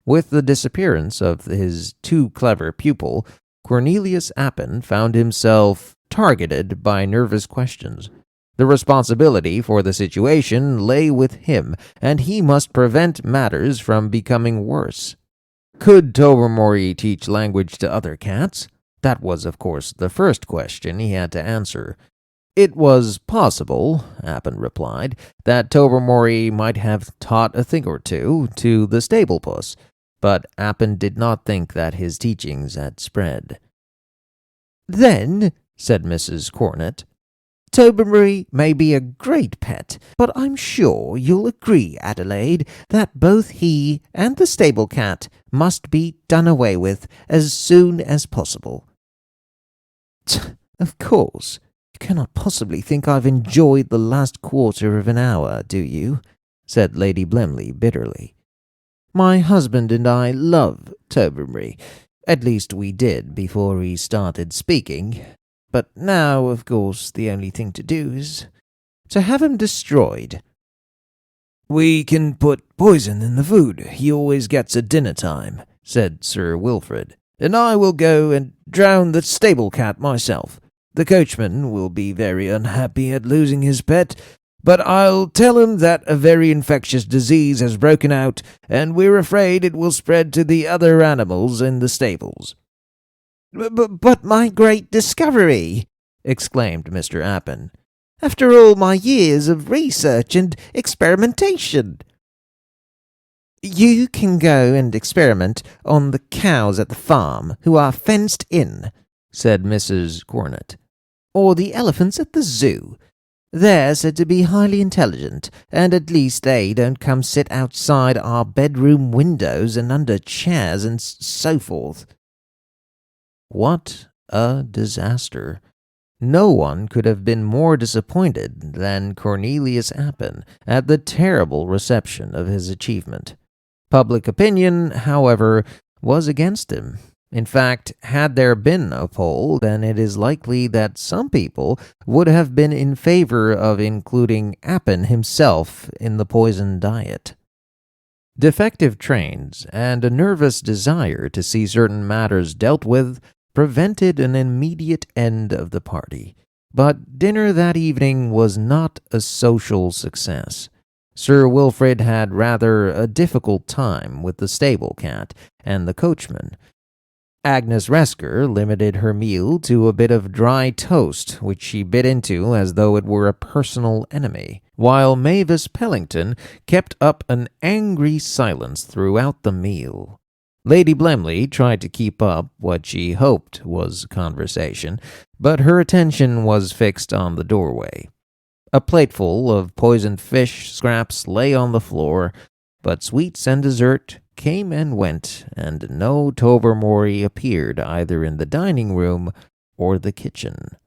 With the disappearance of his too clever pupil, Cornelius Appin found himself targeted by nervous questions. The responsibility for the situation lay with him, and he must prevent matters from becoming worse. Could Tobermory teach language to other cats? That was, of course, the first question he had to answer. It was possible, Appin replied, that Tobermory might have taught a thing or two to the stable puss, but Appin did not think that his teachings had spread. "Then," said Mrs. Cornet, "Tobermory may be a great pet, but I'm sure you'll agree, Adelaide, that both he and the stable cat must be done away with as soon as possible." "Of course. You cannot possibly think I've enjoyed the last quarter of an hour, do you?" said Lady Blemley bitterly. "My husband and I love Tobermory. At least we did before he started speaking. But now, of course, the only thing to do is to have him destroyed." "We can put poison in the food he always gets at dinner time," said Sir Wilfrid, "and I will go and drown the stable cat myself. The coachman will be very unhappy at losing his pet, but I'll tell him that a very infectious disease has broken out, and we're afraid it will spread to the other animals in the stables." But my great discovery!" exclaimed Mr. Appin. "After all my years of research and experimentation." "You can go and experiment on the cows at the farm who are fenced in," said Mrs. Cornet, "or the elephants at the zoo. They're said to be highly intelligent, and at least they don't come sit outside our bedroom windows and under chairs and so forth." What a disaster! No one could have been more disappointed than Cornelius Appin at the terrible reception of his achievement. Public opinion, however, was against him. In fact, had there been a poll, then it is likely that some people would have been in favor of including Appin himself in the poison diet. Defective trains and a nervous desire to see certain matters dealt with prevented an immediate end of the party. But dinner that evening was not a social success. Sir Wilfrid had rather a difficult time with the stable cat and the coachman. Agnes Resker limited her meal to a bit of dry toast, which she bit into as though it were a personal enemy, while Mavis Pellington kept up an angry silence throughout the meal. Lady Blemley tried to keep up what she hoped was conversation, but her attention was fixed on the doorway. A plateful of poisoned fish scraps lay on the floor, but sweets and dessert came and went, and no Tobermory appeared either in the dining room or the kitchen.